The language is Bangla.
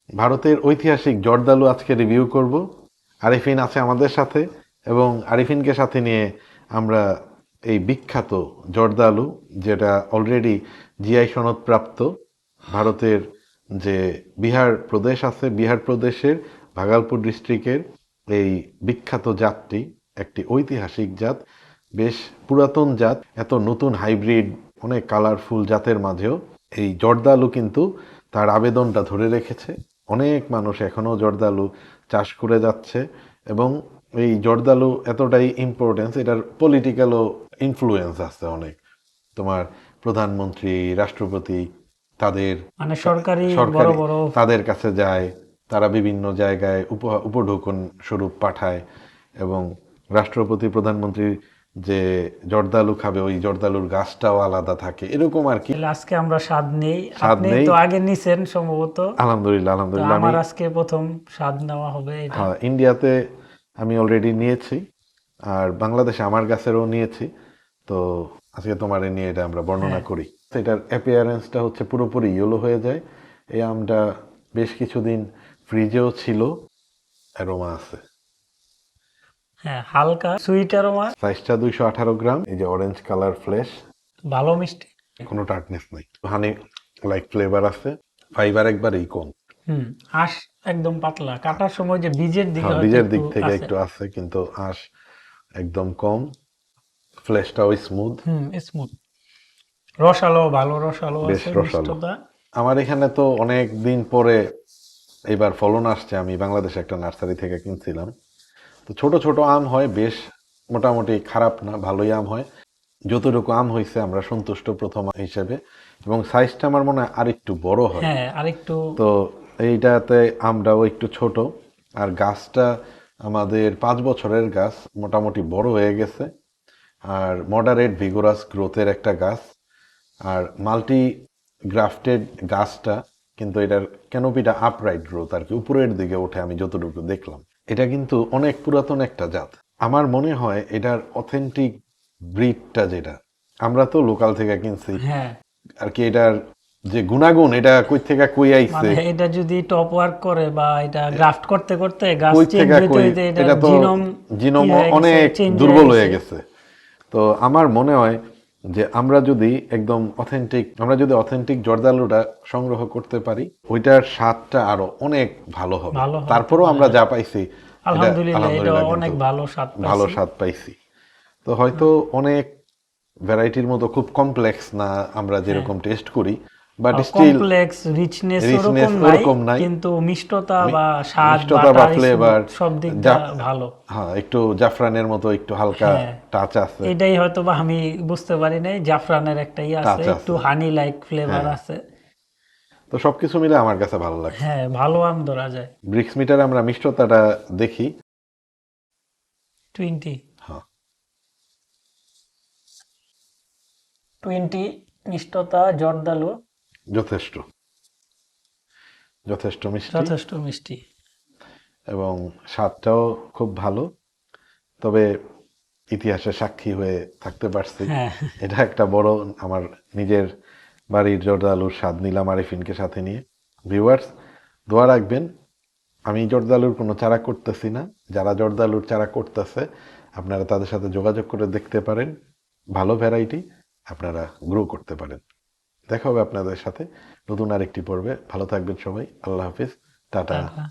ভারতের ঐতিহাসিক জর্দালু আজকে রিভিউ করব। আরিফিন আছে আমাদের সাথে এবং আরিফিনকে সাথে নিয়ে আমরা এই বিখ্যাত জর্দালু, যেটা অলরেডি জিআই সনদপ্রাপ্ত, ভারতের যে বিহার প্রদেশ আছে, বিহার প্রদেশের ভাগলপুর ডিস্ট্রিক্টের এই বিখ্যাত জাতটি একটি ঐতিহাসিক জাত, বেশ পুরাতন জাত। এত নতুন হাইব্রিড অনেক কালারফুল জাতের মাঝেও এই জর্দালু কিন্তু তার আবেদনটা ধরে রেখেছে। অনেক মানুষ এখনও জর্দালু চাষ করে যাচ্ছে এবং এই জর্দালু এতটাই ইম্পর্টেন্স, এটার পলিটিক্যালও ইনফ্লুয়েন্স আছে অনেক। তোমার প্রধানমন্ত্রী, রাষ্ট্রপতি তাদের মানে সরকারি বড় সরকারি বড় তাদের কাছে যায়, তারা বিভিন্ন জায়গায় উপঢৌকন স্বরূপ পাঠায় এবং রাষ্ট্রপতি প্রধানমন্ত্রী যে জর্দালু খাবে ওই জর্দালুর গাছটাও আলাদা থাকে, এরকম আর কি। তাহলে আজকে আমরা স্বাদ নেই। স্বাদ আপনি নেই। তো আগে নিছেন সম্ভবত। আলহামদুলিল্লাহ, তো আলহামদুলিল্লাহ। আমার আজকে প্রথম স্বাদ নেওয়া হবে এটা। হ্যাঁ, ইন্ডিয়াতে আমি অলরেডি নিয়েছি আর বাংলাদেশে আমার গাছেরও নিয়েছি। তো আজকে তোমার নিয়ে এটা আমরা বর্ণনা করি। এটার অ্যাপিয়ারেন্সটা হচ্ছে পুরোপুরি ইয়েলো হয়ে যায়। এই আমটা বেশ কিছুদিন ফ্রিজেও ছিল, অ্যারোমা আছে। হ্যাঁ, হালকা সুইট অ্যারোমা, সাইজটা 218 গ্রাম। এই যে অরেঞ্জ কালার ফ্লেশ, ভালো মিষ্টি। কোনো টার্টনেস নাই, হানি লাইক ফ্লেভার আছে, ফাইবার একবারেই কম। আঁশ একদম পাতলা, কাটার সময় যে বীজের দিকে হ্যাঁ, হয়তো বীজের একটু দিক থেকে আছে। একটু আছে কিন্তু আঁশ একদম কম। ফ্লেশটাও স্মুথ, স্মুথ, রসালো, ভালো রসালো বেশ আছে, রসালো। মিষ্টতা। আমার এখানে তো অনেক দিন পরে এবার ফলন আসছে। আমি বাংলাদেশে একটা নার্সারি থেকে কিনছিলাম। তো ছোট ছোট আম হয়, বেশ মোটামুটি খারাপ না, ভালোই আম হয়। যতটুকু আম হয়েছে আমরা সন্তুষ্ট প্রথম হিসেবে, এবং সাইজটা আমার মনে হয় আরেকটু বড় হয়। হ্যাঁ, আরেকটু। তো এইটাতে আমরাও একটু ছোট, আর গাছটা আমাদের 5 বছরের গাছ, মোটামুটি বড় হয়ে গেছে আর মডারেট ভিগোরাস গ্রোথের একটা গাছ। আর মাল্টি গ্রাফটেড গাছটা, কিন্তু এটার ক্যানোপিটা আপরাইট গ্রোথ আর কি, উপরের দিকে ওঠে আমি যতটুকু দেখলাম। এটা কিন্তু অনেক পুরাতন একটা জাত। আমার মনে হয় এটার অথেন্টিক ব্রিডটা, যেটা আমরা তো লোকাল থেকে কিনছি হ্যাঁ, আর কি, এটার যে গুণাগুণ এটা কই থেকে কই আইছে, মানে এটা যদি টপ ওয়ার্ক করে বা এটা গ্রাফট করতে করতে গাছ কই চেঞ্জ থেকে হইতে কই, হইতে এটা এটা তো জিনোম জিনোম অনেক দুর্বল হয়ে গেছে। তো আমার মনে হয় যে আমরা যদি অথেন্টিক জর্দালুটা সংগ্রহ করতে পারি, ওইটার স্বাদটা আরো অনেক ভালো হবে। তারপরেও আমরা যা পাইছি এটা আলহামদুলিল্লাহ, এটা আলহামদুলিল্লাহ অনেক কিন্তু ভালো স্বাদ ভালো পাইছি। স্বাদ পাইছি। তো হয়তো অনেক ভ্যারাইটির মতো খুব কমপ্লেক্স না আমরা যেরকম টেস্ট করি, but still complex richness richness ওরকম ওরকম নাই, কিন্তু মিষ্টতা বা স্বাদ, মিষ্টতা বা বাটার, ফ্লেভার, সব দিক দিয়ে ভালো। হ্যাঁ, একটু জাফরানের মতো একটু হালকা হ্যাঁ, টাচ আছে। এটাই হয়তো বা আমি বুঝতে পারি নাই, জাফরানের একটা আছে, টাচ একটু আছে, হানি লাইক ফ্লেভার হ্যাঁ। আছে। তো সবকিছু মিলে আমার কাছে ভালো লাগছে। হ্যাঁ, ভালো আম ধরা যায়। ব্রিক্স মিটারে আমরা মিষ্টতাটা দেখি। 20 হ্যাঁ, 20 মিষ্টতা জর্দালু যথেষ্ট যথেষ্ট মিষ্টি যথেষ্ট মিষ্টি। এবং স্বাদটাও খুব ভালো। তবে ইতিহাসে সাক্ষী হয়ে থাকতে পারছি, হ্যাঁ, এটা একটা বড়। আমার নিজের বাড়ির জর্দালুর স্বাদ নিলাম আরিফিনকে সাথে নিয়ে। ভিউয়ার্স, দোয়া রাখবেন। আমি জর্দালুর কোনো চারা করতেছি না, যারা জর্দালুর চারা করতেছে আপনারা তাদের সাথে যোগাযোগ করে দেখতে পারেন, ভালো ভ্যারাইটি আপনারা গ্রো করতে পারেন। দেখা হবে আপনাদের সাথে নতুন আরেকটি পর্বে। ভালো থাকবেন সবাই, আল্লাহ হাফিজ, টাটা। টাটা।